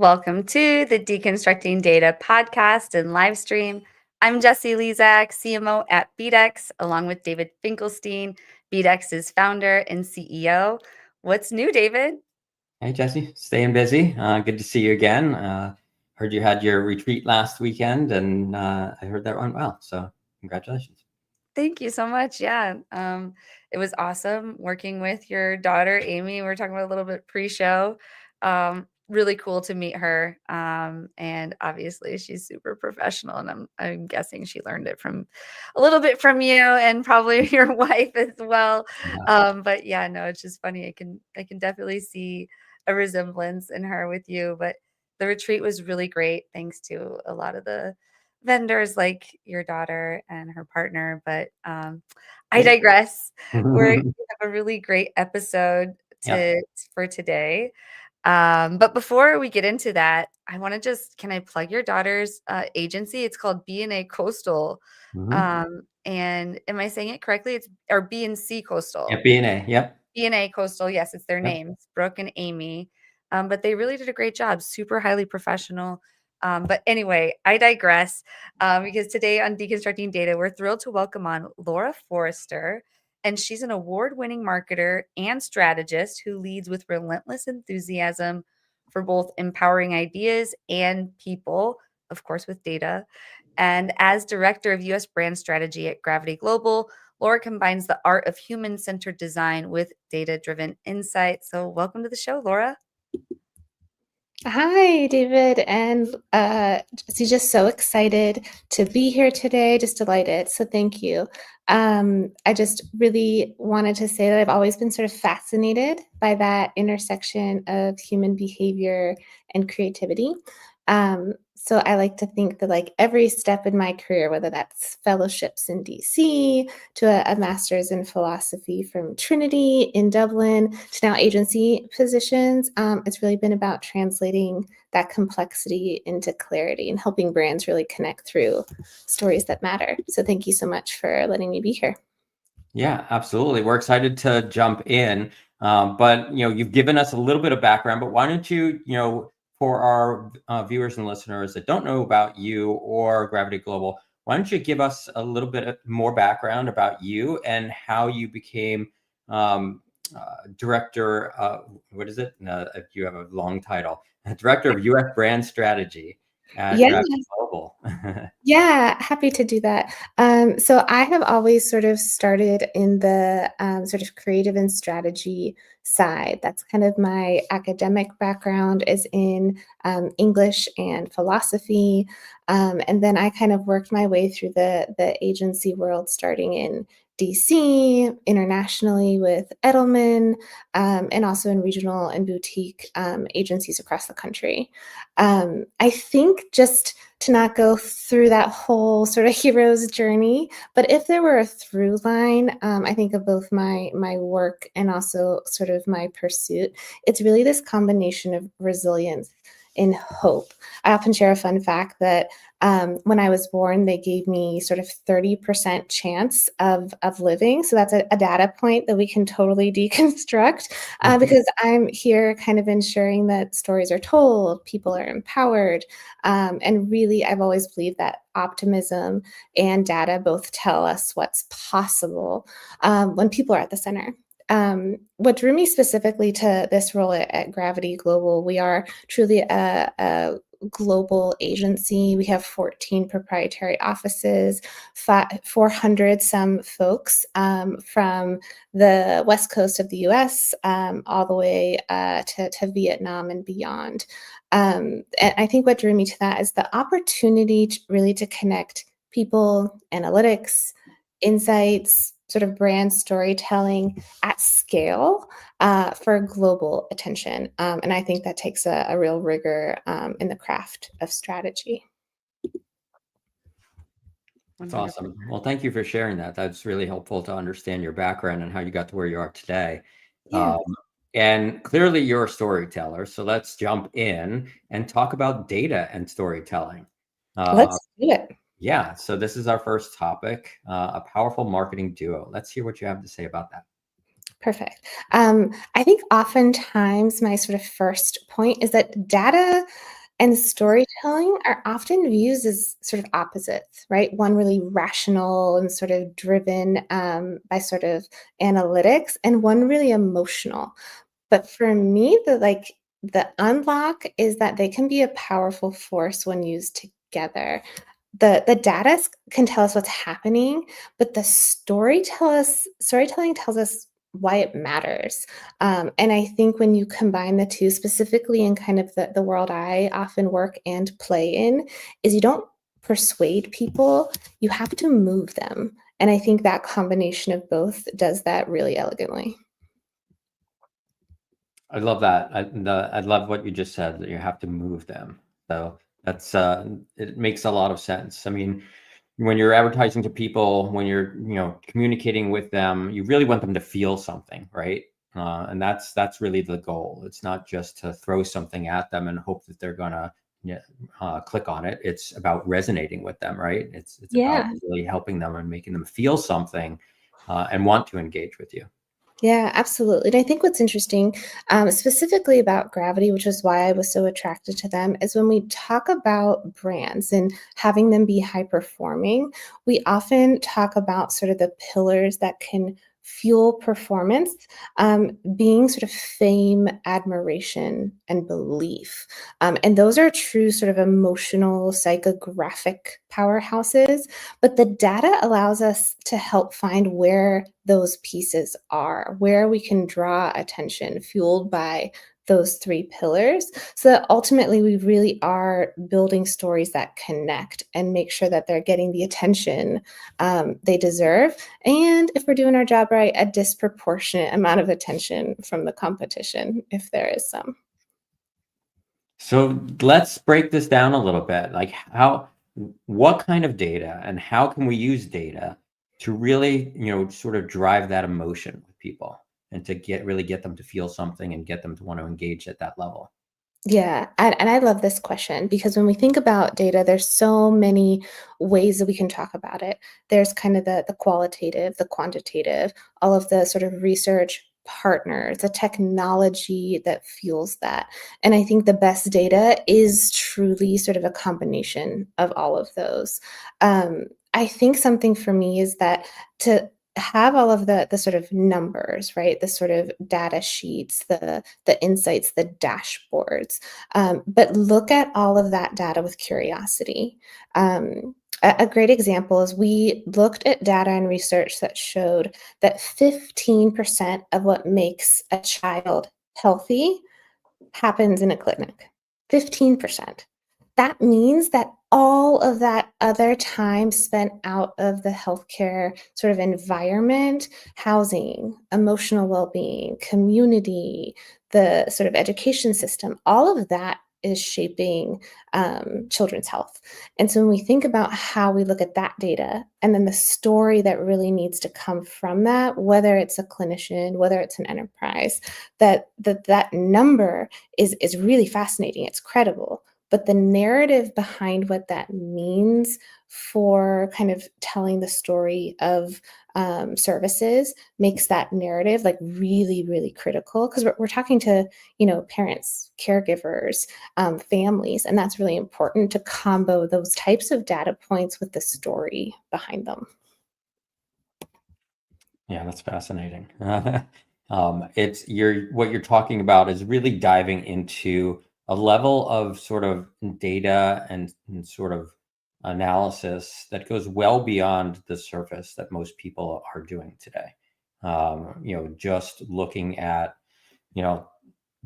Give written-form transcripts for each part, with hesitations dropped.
Welcome to the Deconstructing Data podcast and live stream. I'm Jessie Lezak, CMO at BDEX, along with David Finkelstein, BDEX's founder and CEO. What's new, David? Hey, Jesse, staying busy. Good to see you again. Heard you had your retreat last weekend, and I heard that went well. So congratulations. Thank you so much. Yeah, it was awesome working with your daughter, Amy. We were talking about a little bit pre-show. Really cool to meet her, and obviously she's super professional. And I'm guessing she learned it from a little bit from you and probably your wife as well. Yeah. But yeah, no, it's just funny. I can definitely see a resemblance in her with you. But the retreat was really great, thanks to a lot of the vendors like your daughter and her partner, but I digress. We have a really great episode Yeah. for today. But before we get into that, I want to can I plug your daughter's agency? It's called B&A Coastal. Mhm. And am I saying it correctly? It's or B&C Coastal. Yeah, B&A. Yep. B&A Coastal, yes, it's their Yep. names, Brooke and Amy. But they really did a great job, super highly professional. But anyway, I digress because today on Deconstructing Data, we're thrilled to welcome on Laura Forrester, and she's an award-winning marketer and strategist who leads with relentless enthusiasm for both empowering ideas and people, of course, with data. And as director of US brand strategy at Gravity Global, Laura combines the art of human-centered design with data-driven insight. So welcome to the show, Laura. Hi, David, and Jessie, just so excited to be here today, just delighted. So thank you. I just really wanted to say that I've always been sort of fascinated by that intersection of human behavior and creativity. So I like to think that like every step in my career, whether that's fellowships in DC to a master's in philosophy from Trinity in Dublin to now agency positions, it's really been about translating that complexity into clarity and helping brands really connect through stories that matter. So thank you so much for letting me be here. Yeah, absolutely. We're excited to jump in. But you've given us a little bit of background, but why don't you, for our viewers and listeners that don't know about you or Gravity Global, why don't you give us a little bit more background about you and how you became director? What is it? You have a long title. Director of US Brand Strategy at Yeah. Gravity Global. Yeah, happy to do that. So I have always sort of started in the sort of creative and strategy side. That's kind of my academic background is in English and philosophy. And then I kind of worked my way through the agency world, starting in DC, internationally with Edelman, and also in regional and boutique agencies across the country. I think just to not go through that whole sort of hero's journey, but if there were a through line, I think of both my work and also sort of my pursuit, it's really this combination of resilience and hope. I often share a fun fact that when I was born, they gave me sort of 30% chance of living. So that's a data point that we can totally deconstruct because I'm here kind of ensuring that stories are told, people are empowered. And really, I've always believed that optimism and data both tell us what's possible when people are at the center. What drew me specifically to this role at Gravity Global, we are truly a global agency. We have 14 proprietary offices, 400 some folks from the West Coast of the US all the way to Vietnam and beyond. And I think what drew me to that is the opportunity to connect people, analytics, insights, sort of brand storytelling at scale for global attention. And I think that takes a real rigor in the craft of strategy. That's awesome. Well, thank you for sharing that. That's really helpful to understand your background and how you got to where you are today. Yeah. And clearly you're a storyteller. So let's jump in and talk about data and storytelling. Let's do it. Yeah. So this is our first topic, a powerful marketing duo. Let's hear what you have to say about that. Perfect. I think oftentimes my sort of first point is that data and storytelling are often viewed as sort of opposites, right? One really rational and sort of driven by sort of analytics, and one really emotional. But for me, the unlock is that they can be a powerful force when used together. The data can tell us what's happening, but the storytelling tells us why it matters. And I think when you combine the two, specifically in kind of the world I often work and play in, is you don't persuade people, you have to move them. And I think that combination of both does that really elegantly. I love that. I love what you just said, that you have to move them. So that's it makes a lot of sense. I mean, when you're advertising to people, when you're communicating with them, you really want them to feel something, right? And that's really the goal. It's not just to throw something at them and hope that they're gonna click on it. It's about resonating with them, right? It's about Yeah. really helping them and making them feel something and want to engage with you. Yeah, absolutely. And I think what's interesting, specifically about Gravity, which is why I was so attracted to them, is when we talk about brands and having them be high performing, we often talk about sort of the pillars that can fuel performance, being sort of fame, admiration, and belief. And those are true sort of emotional, psychographic powerhouses. But the data allows us to help find where those pieces are, where we can draw attention fueled by those three pillars, so that ultimately we really are building stories that connect and make sure that they're getting the attention they deserve. And if we're doing our job right, a disproportionate amount of attention from the competition, if there is some. So let's break this down a little bit. Like what kind of data and how can we use data to really, sort of drive that emotion with people and to really get them to feel something and get them to want to engage at that level? Yeah, and I love this question because when we think about data, there's so many ways that we can talk about it. There's kind of the qualitative, the quantitative, all of the sort of research partners, the technology that fuels that. And I think the best data is truly sort of a combination of all of those. I think something for me is that to have all of the sort of numbers, right? The sort of data sheets, the insights, the dashboards, but look at all of that data with curiosity. A great example is we looked at data and research that showed that 15% of what makes a child healthy happens in a clinic. 15%. That means that all of that other time spent out of the healthcare sort of environment, housing, emotional well-being, community, the sort of education system, all of that is shaping children's health. And so when we think about how we look at that data and then the story that really needs to come from that, whether it's a clinician, whether it's an enterprise, that number is really fascinating. It's credible, but the narrative behind what that means for kind of telling the story of services makes that narrative like really, really critical because we're talking to parents, caregivers, families, and that's really important to combo those types of data points with the story behind them. Yeah, that's fascinating. It's what you're talking about is really diving into a level of sort of data and sort of analysis that goes well beyond the surface that most people are doing today. Just looking at, you know,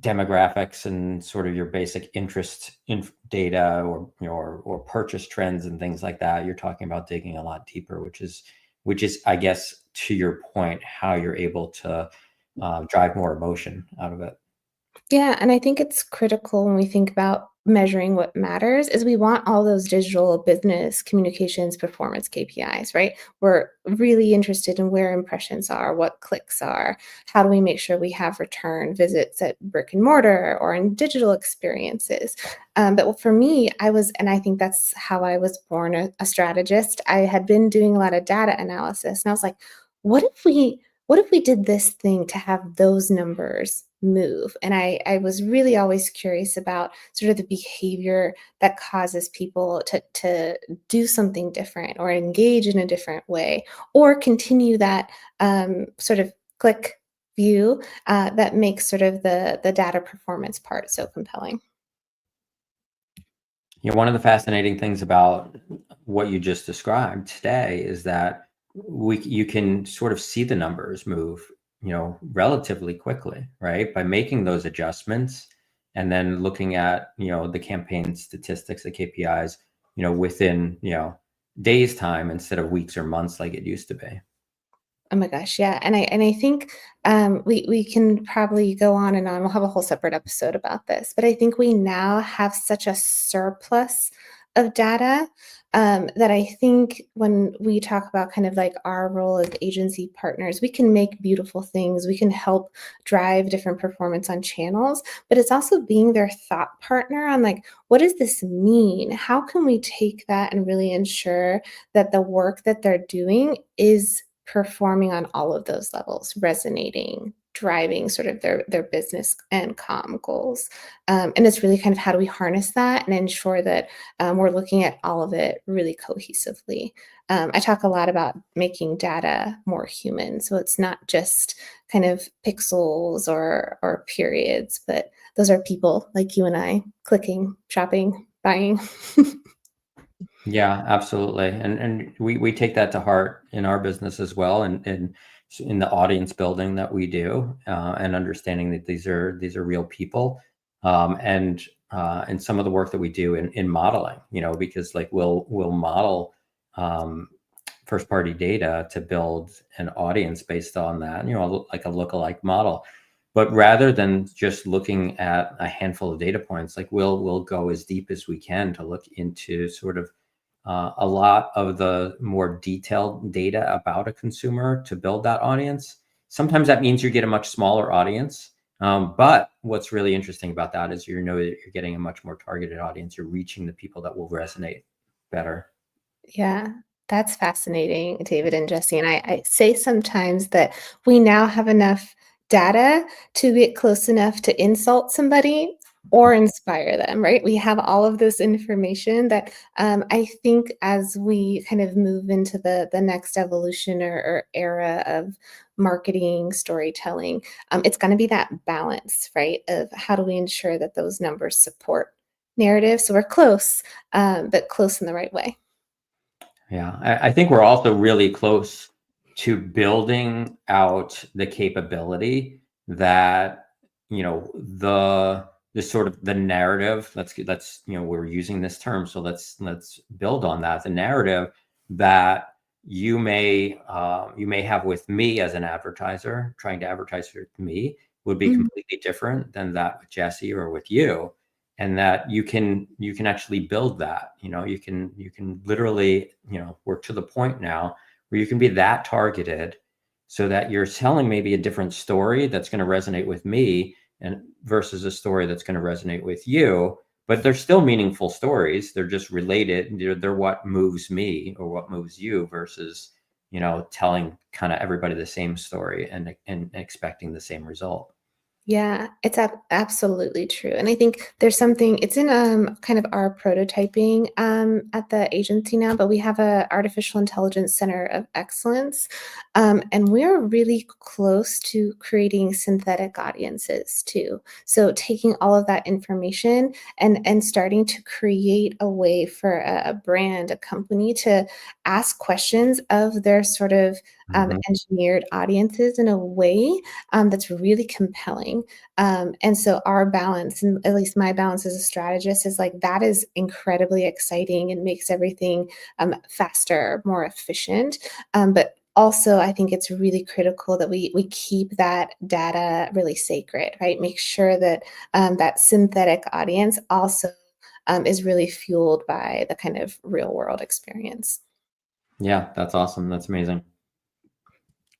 demographics and sort of your basic interest in data or purchase trends and things like that. You're talking about digging a lot deeper, which is I guess to your point how you're able to drive more emotion out of it. Yeah, and I think it's critical when we think about measuring what matters is we want all those digital business communications performance KPIs, right? We're really interested in where impressions are, what clicks are, how do we make sure we have return visits at brick and mortar or in digital experiences. But for me, and I think that's how I was born a strategist. I had been doing a lot of data analysis, and I was like, what if we what if we did this thing to have those numbers move? And I was really always curious about sort of the behavior that causes people to do something different or engage in a different way or continue that sort of click view that makes sort of the data performance part so compelling. One of the fascinating things about what you just described today is that you can sort of see the numbers move, relatively quickly, right? By making those adjustments and then looking at, the campaign statistics, the KPIs, within, days time instead of weeks or months like it used to be. Oh my gosh, yeah, and I think, we can probably go on and on, we'll have a whole separate episode about this, but I think we now have such a surplus of data, that I think when we talk about kind of like our role as agency partners, we can make beautiful things, we can help drive different performance on channels, but it's also being their thought partner on, like, what does this mean? How can we take that and really ensure that the work that they're doing is performing on all of those levels, resonating, driving sort of their business and comm goals. And it's really kind of how do we harness that and ensure that we're looking at all of it really cohesively. I talk a lot about making data more human, so it's not just kind of pixels or periods, but those are people like you and I clicking, shopping, buying. Yeah, absolutely. And we take that to heart in our business as well, and in the audience building that we do, and understanding that these are real people, and some of the work that we do in modeling, because like we'll model um, first party data to build an audience based on that, like a lookalike model. But rather than just looking at a handful of data points, like we'll go as deep as we can to look into sort of a lot of the more detailed data about a consumer to build that audience. Sometimes that means you get a much smaller audience. But what's really interesting about that is you know that you're getting a much more targeted audience. You're reaching the people that will resonate better. Yeah, that's fascinating, David and Jesse. And I say sometimes that we now have enough data to get close enough to insult somebody or inspire them, right? We have all of this information that I think as we kind of move into the next evolution or era of marketing, storytelling, it's going to be that balance, right? Of how do we ensure that those numbers support narrative? So we're close, but close in the right way. Yeah, I think we're also really close to building out the capability that, the sort of the narrative. Let's we're using this term, so let's build on that. The narrative that you may have with me as an advertiser trying to advertise for me would be Mhm. completely different than that with Jesse or with you, and that you can actually build that. You can literally, we're to the point now where you can be that targeted so that you're telling maybe a different story that's going to resonate with me and versus a story that's going to resonate with you, but they're still meaningful stories. They're just related. They're what moves me or what moves you versus telling kind of everybody the same story and expecting the same result. Yeah, it's absolutely true. And I think there's something, it's in kind of our prototyping at the agency now, but we have a artificial intelligence center of excellence. And we're really close to creating synthetic audiences too. So taking all of that information and starting to create a way for a brand, a company to ask questions of their sort of Mhm. engineered audiences in a way that's really compelling. And so our balance, and at least my balance as a strategist, is like that is incredibly exciting and makes everything faster, more efficient. But also, I think it's really critical that we keep that data really sacred, right? Make sure that that synthetic audience also is really fueled by the kind of real world experience. Yeah, that's awesome. That's amazing.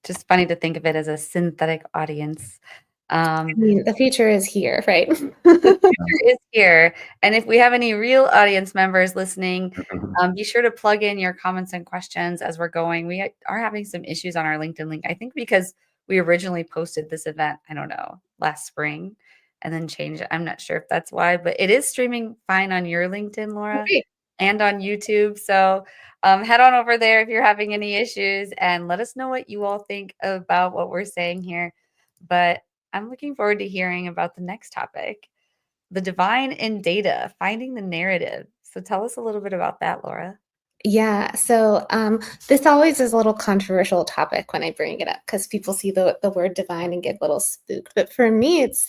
Just funny to think of it as a synthetic audience. I mean, the future is here, right? The future is here, and if we have any real audience members listening, be sure to plug in your comments and questions as we're going. We are having some issues on our LinkedIn link, I think because we originally posted this event, I don't know, last spring and then changed it. I'm not sure if that's why, but it is streaming fine on your LinkedIn, Laura, Great. and on YouTube. So head on over there if you're having any issues and let us know what you all think about what we're saying here. But I'm looking forward to hearing about the next topic, the divine in data, finding the narrative. So tell us a little bit about that, Laura. Yeah, so this always is a little controversial topic when I bring it up because people see the word divine and get a little spooked. But for me, it's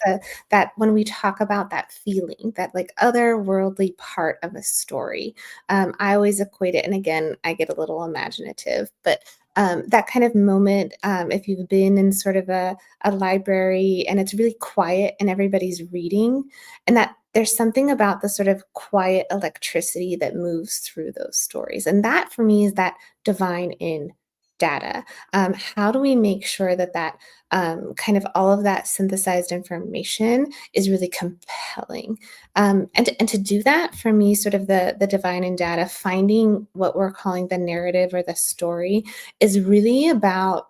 that when we talk about that feeling, that like otherworldly part of a story, I always equate it. And again, I get a little imaginative, but that kind of moment, if you've been in sort of a library and it's really quiet and everybody's reading, and that there's something about the sort of quiet electricity that moves through those stories. And that for me is that divine in data. How do we make sure that kind of all of that synthesized information is really compelling? And to do that, for me, sort of the divine in data, finding what we're calling the narrative or the story is really about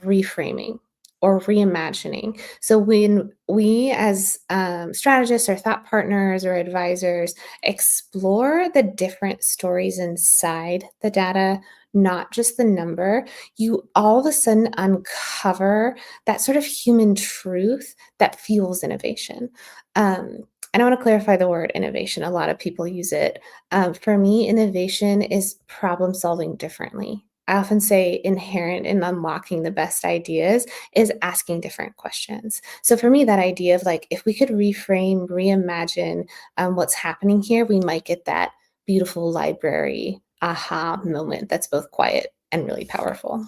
reframing or reimagining. So when we as strategists or thought partners or advisors explore the different stories inside the data, not just the number, you all of a sudden uncover that sort of human truth that fuels innovation. And I want to clarify the word innovation. A lot of people use it. For me, innovation is problem solving differently. I often say inherent in unlocking the best ideas is asking different questions. So for me, that idea of like, if we could reframe, reimagine what's happening here, we might get that beautiful library aha moment that's both quiet and really powerful.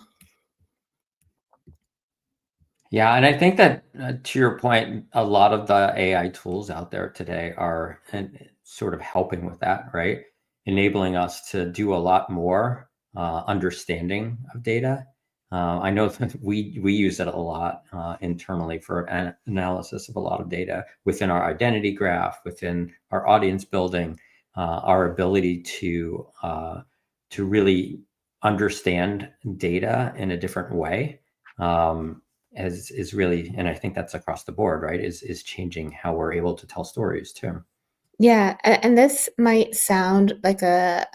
Yeah, and I think that to your point, a lot of the AI tools out there today are sort of helping with that, right? Enabling us to do a lot more understanding of data. I know that we use it a lot internally for analysis of a lot of data within our identity graph, within our audience building, our ability to really understand data in a different way. Is really, and I think that's across the board, right? Is changing how we're able to tell stories too. Yeah, and this might sound like a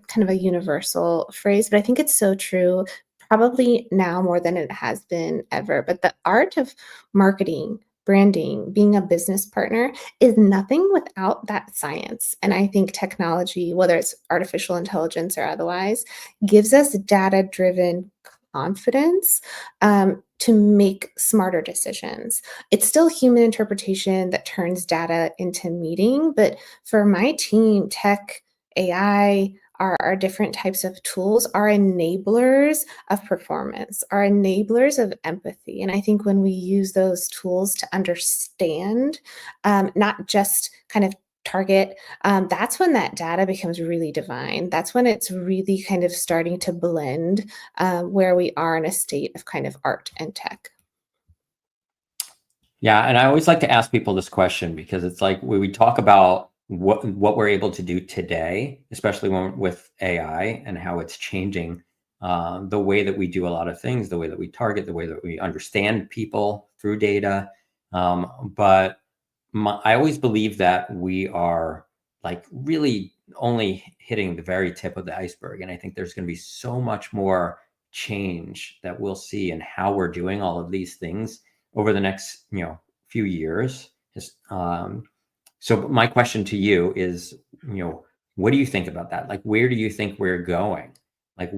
kind of a universal phrase, but I think it's so true, probably now more than it has been ever. But the art of marketing, branding, being a business partner is nothing without that science. And I think technology, whether it's artificial intelligence or otherwise, gives us data-driven confidence to make smarter decisions. It's still human interpretation that turns data into meaning, but for my team, tech, AI, our different types of tools are enablers of performance, are enablers of empathy. And I think when we use those tools to understand, not just kind of target, that's when that data becomes really divine. That's when it's really kind of starting to blend where we are in a state of kind of art and tech. Yeah, and I always like to ask people this question because it's like when we talk about what we're able to do today, especially when with AI and how it's changing the way that we do a lot of things, the way that we target, the way that we understand people through data. But I always believe that we are like really only hitting the very tip of the iceberg, and I think there's going to be so much more change that we'll see in how we're doing all of these things over the next few years. So my question to you is, what do you think about that? Like, where do you think we're going? Like,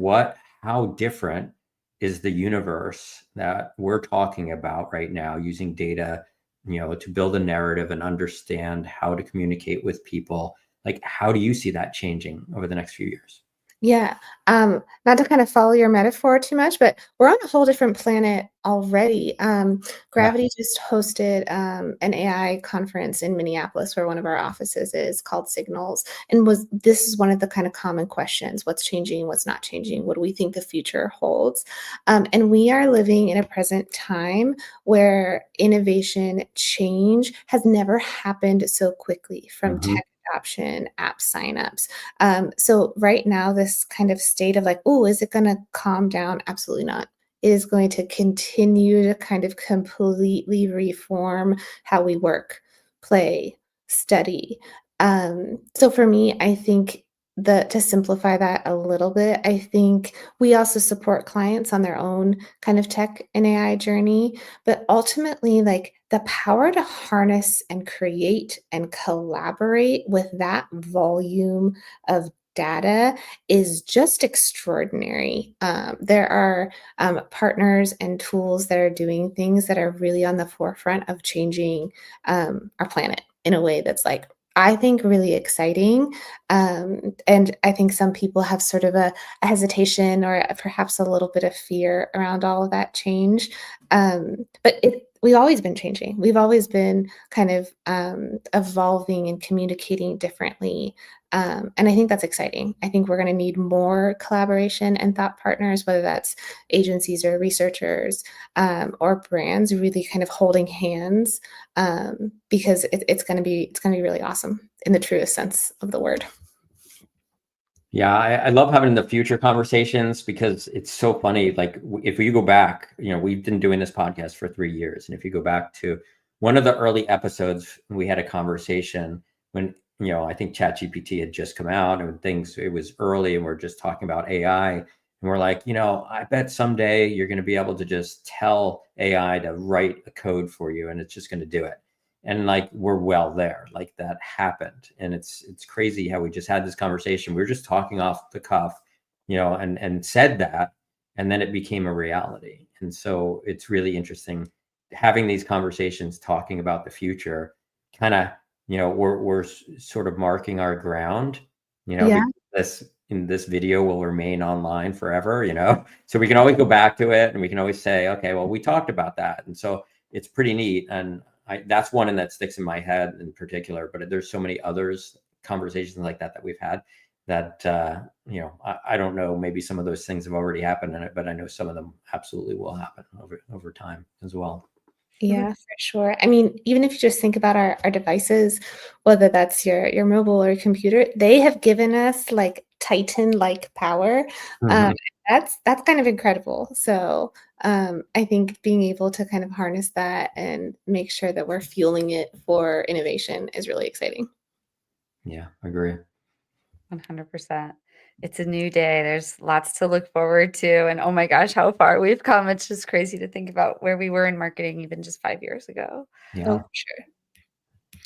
how different is the universe that we're talking about right now using data, to build a narrative and understand how to communicate with people? Like, how do you see that changing over the next few years? Yeah, not to kind of follow your metaphor too much, but we're on a whole different planet already. Yeah. Gravity just hosted an AI conference in Minneapolis, where one of our offices is, called Signals, and this is one of the kind of common questions: what's changing, what's not changing, what do we think the future holds? And we are living in a present time where innovation change has never happened so quickly, from Mhm. tech adoption, app signups. So right now, this kind of state of like, oh, is it going to calm down? Absolutely not. it is going to continue to kind of completely reform how we work, play, study. So for me, I think to simplify that a little bit, I think we also support clients on their own kind of tech and AI journey, but ultimately, like the power to harness and create and collaborate with that volume of data is just extraordinary. There are partners and tools that are doing things that are really on the forefront of changing our planet in a way that's like, I think, really exciting. And I think some people have sort of a hesitation or perhaps a little bit of fear around all of that change. But we've always been changing. We've always been kind of evolving and communicating differently. And I think that's exciting. I think we're going to need more collaboration and thought partners, whether that's agencies or researchers or brands, really kind of holding hands because it's going to be really awesome in the truest sense of the word. Yeah, I love having the future conversations because it's so funny. Like if you go back, we've been doing this podcast for 3 years. And if you go back to one of the early episodes, we had a conversation when, I think ChatGPT had just come out and it was early and we're just talking about AI. And we're like, I bet someday you're going to be able to just tell AI to write a code for you and it's just going to do it. And like we're well there, like that happened. And it's crazy how we just had this conversation. We were just talking off the cuff, and said that, and then it became a reality. And so it's really interesting having these conversations, talking about the future. Kind of, we're sort of marking our ground, Yeah. because this video will remain online forever, so we can always go back to it and we can always say, okay, well, we talked about that. And so it's pretty neat. And that's one that sticks in my head in particular, but there's so many others, conversations like that we've had that, I don't know, maybe some of those things have already happened in it, but I know some of them absolutely will happen over time as well. Yeah, for sure. I mean, even if you just think about our devices, whether that's your mobile or computer, they have given us like Titan-like power. Um, Mhm. that's kind of incredible. So I think being able to kind of harness that and make sure that we're fueling it for innovation is really exciting. Yeah, I agree. 100%. It's a new day. There's lots to look forward to. And oh my gosh, how far we've come. It's just crazy to think about where we were in marketing even just 5 years ago. Oh, Yeah. for sure.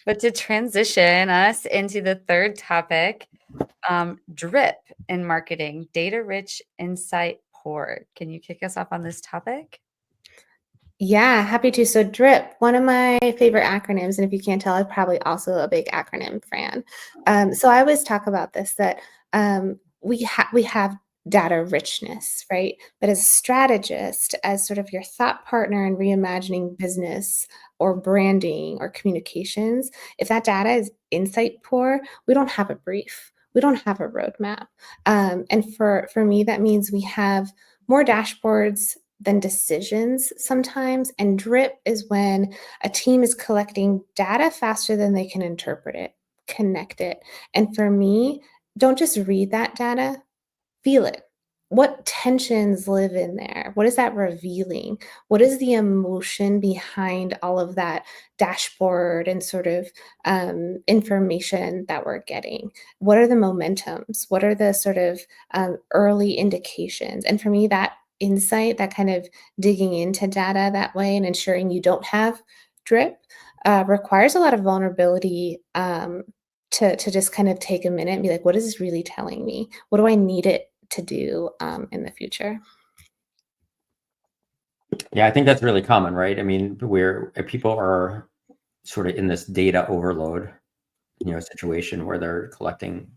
But to transition us into the third topic, drip in marketing, data rich, insight poor. Can you kick us off on this topic? Yeah, happy to. So DRIP, one of my favorite acronyms, and if you can't tell, I'm probably also a big acronym fan. So I always talk about this that we have data richness, right? But as a strategist, as sort of your thought partner in reimagining business or branding or communications, if that data is insight poor, we don't have a brief. We don't have a roadmap. And for me, that means we have more dashboards than decisions sometimes. And drip is when a team is collecting data faster than they can interpret it, connect it. And for me, don't just read that data, feel it. What tensions live in there? What is that revealing? What is the emotion behind all of that dashboard and sort of information that we're getting? What are the momentums? What are the sort of early indications? And for me, that insight, that kind of digging into data that way and ensuring you don't have drip requires a lot of vulnerability to just kind of take a minute and be like, what is this really telling me? What do I need it to do in the future? Yeah, I think that's really common, right? I mean, where people are sort of in this data overload, situation where they're collecting,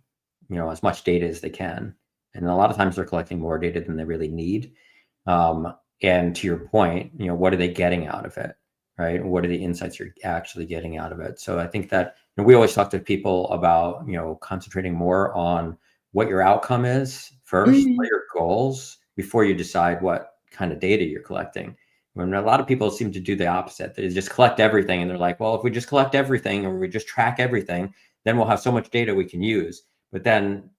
as much data as they can. And a lot of times they're collecting more data than they really need. And to your point, what are they getting out of it? Right? What are the insights you're actually getting out of it? So I think that we always talk to people about, concentrating more on what your outcome is first, what Mhm. are your goals before you decide what kind of data you're collecting. When a lot of people seem to do the opposite, they just collect everything and they're like, well, if we just collect everything or we just track everything, then we'll have so much data we can use. But then,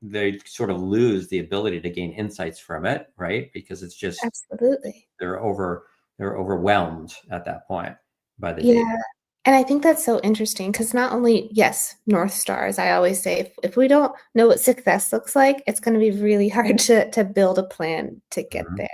they sort of lose the ability to gain insights from it, right? Because it's just Absolutely. they're overwhelmed at that point by the data. Yeah. And I think that's so interesting because not only, yes, North Stars, I always say if we don't know what success looks like, it's going to be really hard to build a plan to get Mhm. there.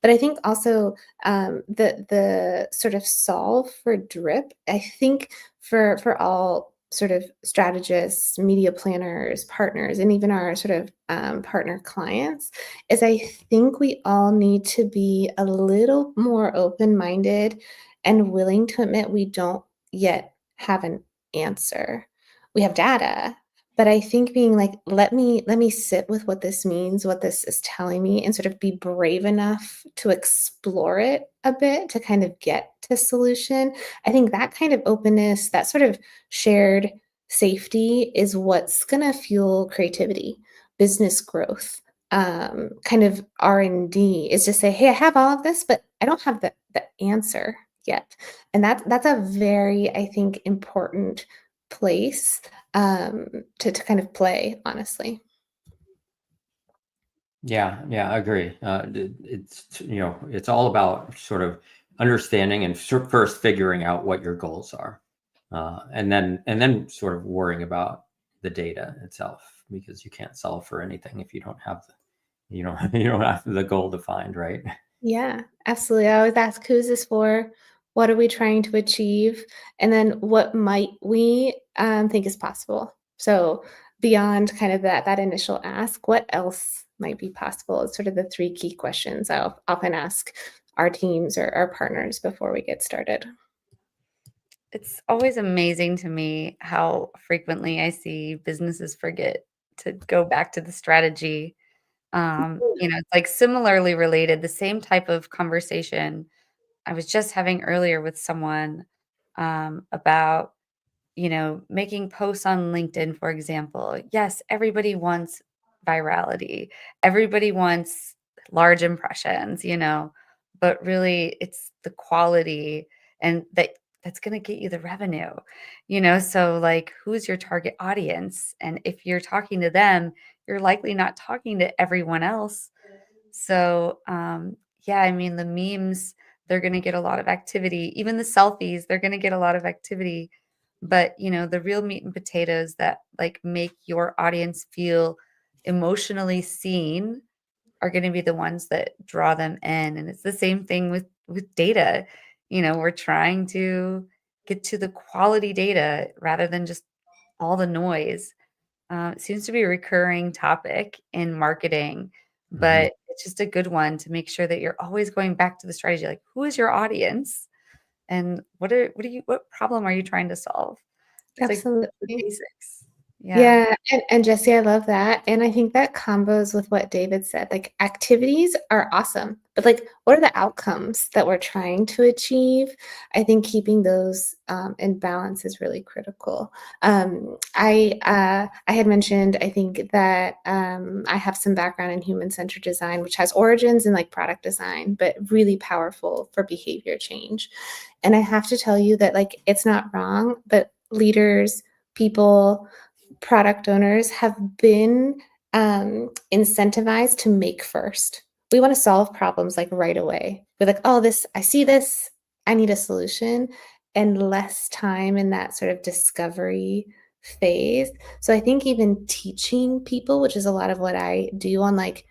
But I think also the sort of solve for drip, I think for all sort of strategists, media planners, partners, and even our sort of partner clients, is I think we all need to be a little more open-minded and willing to admit we don't yet have an answer. We have data, but I think being like, let me sit with what this means, what this is telling me, and sort of be brave enough to explore it a bit to kind of get to solution. I think that kind of openness, that sort of shared safety is what's gonna fuel creativity, business growth, kind of R&D is to say, hey, I have all of this, but I don't have the answer yet. And that's a very, I think, important place, to kind of play, honestly. Yeah, I agree. It's all about sort of understanding and first figuring out what your goals are, and then sort of worrying about the data itself, because you can't solve for anything if you don't have you don't have the goal defined, right? Yeah, absolutely. I always ask, who's this for? What are we trying to achieve? And then what might we think is possible? So beyond kind of that initial ask, what else might be possible? It's sort of the three key questions I'll often ask our teams or our partners before we get started. It's always amazing to me how frequently I see businesses forget to go back to the strategy. It's like similarly related, the same type of conversation I was just having earlier with someone about making posts on LinkedIn, for example. Yes, everybody wants virality. Everybody wants large impressions, but really it's the quality and that's going to get you the revenue. So like who's your target audience? And if you're talking to them, you're likely not talking to everyone else. So, yeah, I mean, the memes, they're going to get a lot of activity. Even the selfies, they're going to get a lot of activity. But, the real meat and potatoes that like make your audience feel emotionally seen are going to be the ones that draw them in. And it's the same thing with data. We're trying to get to the quality data rather than just all the noise. It seems to be a recurring topic in marketing, Mhm. but it's just a good one to make sure that you're always going back to the strategy, like, who is your audience? And what problem are you trying to solve? It's like the Absolutely. basics. Yeah, Yeah, and Jesse, I love that, and I think that combos with what David said, like, activities are awesome, but, like, what are the outcomes that we're trying to achieve? I think keeping those, in balance is really critical. I had mentioned, I think that, I have some background in human-centered design, which has origins in, like, product design, but really powerful for behavior change, and I have to tell you that, like, it's not wrong, but leaders, people, product owners have been incentivized to make first. We want to solve problems like right away. We're like, oh, this, I see this, I need a solution, and less time in that sort of discovery phase. So I think even teaching people, which is a lot of what I do on like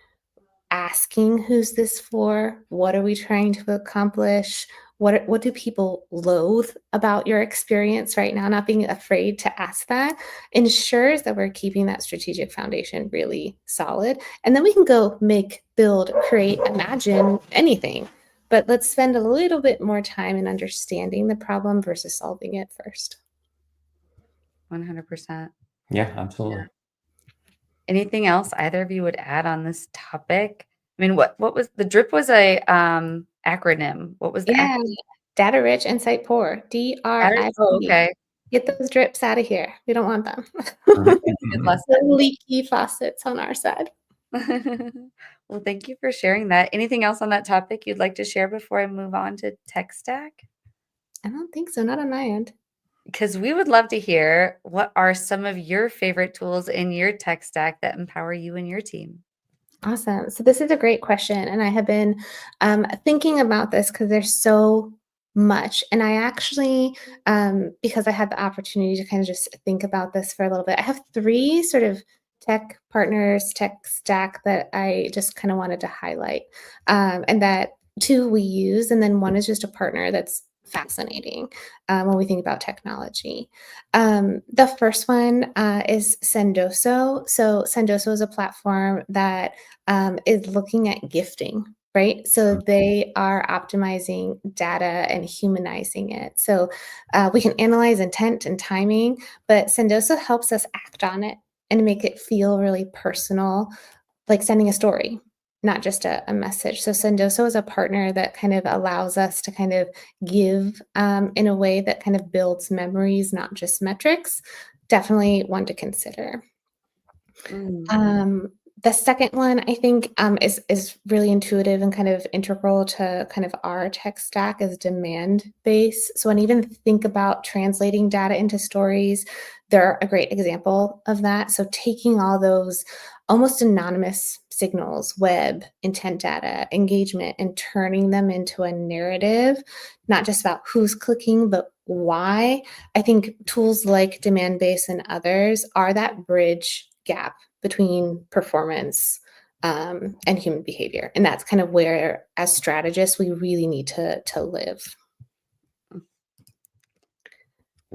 asking who's this for? What are we trying to accomplish? What do people loathe about your experience right now? Not being afraid to ask that ensures that we're keeping that strategic foundation really solid. And then we can go make, build, create, imagine anything. But let's spend a little bit more time in understanding the problem versus solving it first. 100%. Yeah, absolutely. Anything else either of you would add on this topic? I mean, what was the DRIP was a acronym. What was the Yeah, acronym? data rich, insight poor, Oh, DRIP. okay. Get those drips out of here. We don't want them. Good The lesson. leaky faucets on our side. Well, thank you for sharing that. Anything else on that topic you'd like to share before I move on to tech stack? I don't think so, not on my end. because we would love to hear what are some of your favorite tools in your tech stack that empower you and your team? Awesome. So this is a great question, and I have been thinking about this because there's so much. And I actually, because I had the opportunity to kind of just think about this for a little bit, I have three sort of tech partners, tech stack that I just kind of wanted to highlight, and that two we use, and then one is just a partner that's fascinating when we think about technology. The first one is Sendoso. So Sendoso is a platform that is looking at gifting, right? So they are optimizing data and humanizing it. So we can analyze intent and timing, but Sendoso helps us act on it and make it feel really personal, like sending a story, not just a message. So Sendoso is a partner that kind of allows us to kind of give in a way that kind of builds memories, not just metrics. Definitely one to consider. Mm. The second one I think is really intuitive and kind of integral to kind of our tech stack is demand base. So when I even think about translating data into stories, they're a great example of that. So taking all those almost anonymous signals, web, intent data, engagement, and turning them into a narrative, not just about who's clicking, but why. I think tools like demand base and others are that bridge gap between performance and human behavior. And that's kind of where, as strategists, we really need to live.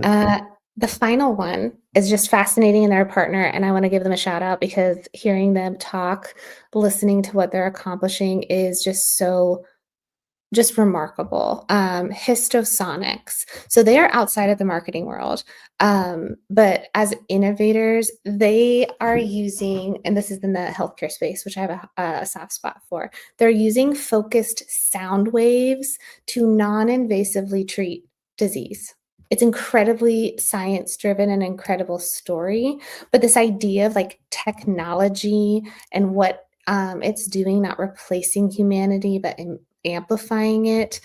Uh, the final one is just fascinating in their partner, and I want to give them a shout out because hearing them talk, listening to what they're accomplishing is just remarkable. Histosonics. So they are outside of the marketing world. But as innovators, they are using, and this is in the healthcare space, which I have a soft spot for, they're using focused sound waves to non invasively treat disease. It's incredibly science driven and incredible story. But this idea of like technology and what it's doing, not replacing humanity, but amplifying it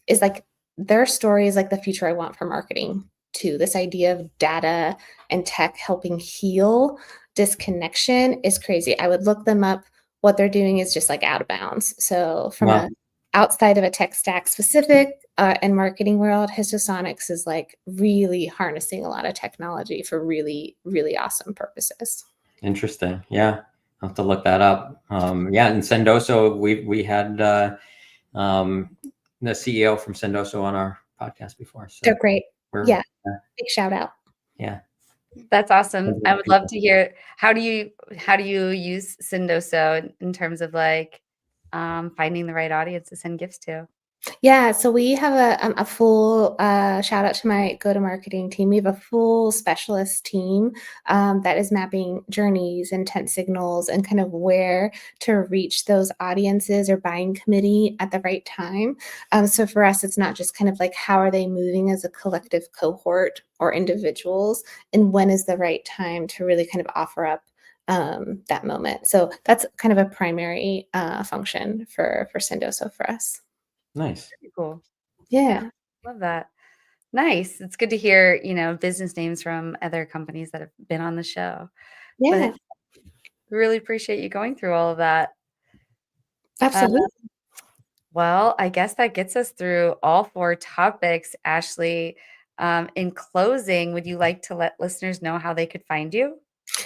is like their story is like the future I want for marketing too. This idea of data and tech helping heal disconnection is crazy. I would look them up. What they're doing is just like out of bounds. So from Wow. a outside of a tech stack specific and marketing world, Histosonics is like really harnessing a lot of technology for really, really awesome purposes. Interesting. Yeah. I'll have to look that up. Yeah. And Sendoso, we had the CEO from Sendoso on our podcast before. They're So great. we're, Yeah. Big shout out. yeah. That's awesome. I would love People. to hear how do you use Sendoso in terms of like finding the right audience to send gifts to? Yeah, so we have a full shout out to my go-to-marketing team. We have a full specialist team that is mapping journeys, intent signals, and kind of where to reach those audiences or buying committee at the right time. So for us, it's not just kind of like how are they moving as a collective cohort or individuals, and when is the right time to really kind of offer up that moment. So that's kind of a primary function for Sendoso for us. Nice. Pretty cool. Yeah, Yeah. love that. Nice. It's good to hear, business names from other companies that have been on the show. But Yeah, really appreciate you going through all of that. Uh, absolutely. well, I guess that gets us through all four topics. Ashley, in closing, would you like to let listeners know how they could find you?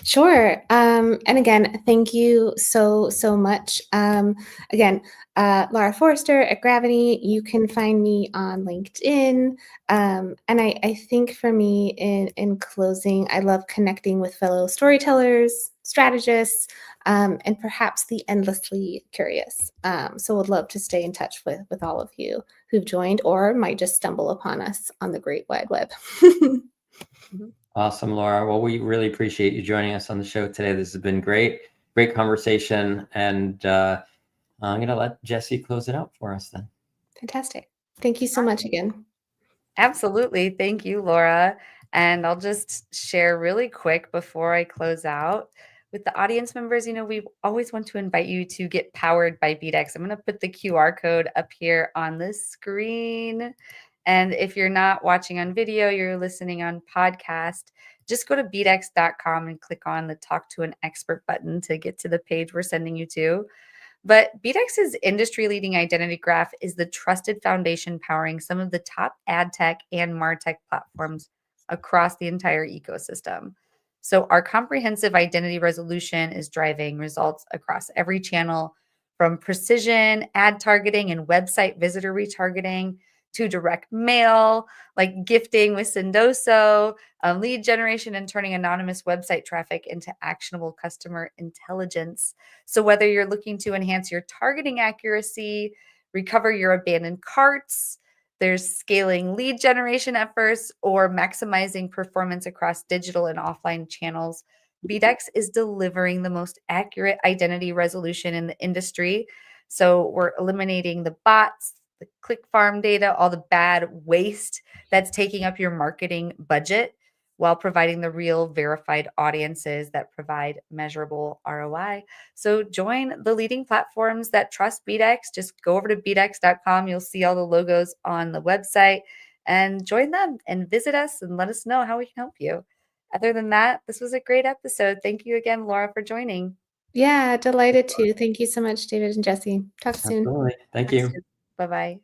Sure. And again, thank you so much. Again, Laura Forrester at Gravity. You can find me on LinkedIn. And I think for me, in closing, I love connecting with fellow storytellers, strategists, and perhaps the endlessly curious. So would love to stay in touch with all of you who've joined or might just stumble upon us on the Great Wide Web. Mhm. Awesome, Laura. Well, we really appreciate you joining us on the show today. This has been great, great conversation. And I'm going to let Jesse close it out for us then. Fantastic. Thank you so much again. Absolutely. Thank you, Laura. And I'll just share really quick before I close out with the audience members. We always want to invite you to get powered by BDEX. I'm going to put the QR code up here on the screen. And if you're not watching on video, you're listening on podcast, just go to beatx.com and click on the Talk to an Expert button to get to the page we're sending you to. But BeatX's industry-leading identity graph is the trusted foundation powering some of the top ad tech and MarTech platforms across the entire ecosystem. So our comprehensive identity resolution is driving results across every channel, from precision ad targeting and website visitor retargeting to direct mail, like gifting with Sendoso, lead generation, and turning anonymous website traffic into actionable customer intelligence. So, whether you're looking to enhance your targeting accuracy, recover your abandoned carts, there's scaling lead generation efforts, or maximizing performance across digital and offline channels, BDEX is delivering the most accurate identity resolution in the industry. So, we're eliminating the bots, the click farm data, all the bad waste that's taking up your marketing budget while providing the real verified audiences that provide measurable ROI. So join the leading platforms that trust BDEX. Just go over to bdex.com. You'll see all the logos on the website and join them and visit us and let us know how we can help you. Other than that, this was a great episode. Thank you again, Laura, for joining. Yeah, delighted to. Thank you so much, David and Jesse. Talk soon. Absolutely. Thank you. Bye bye.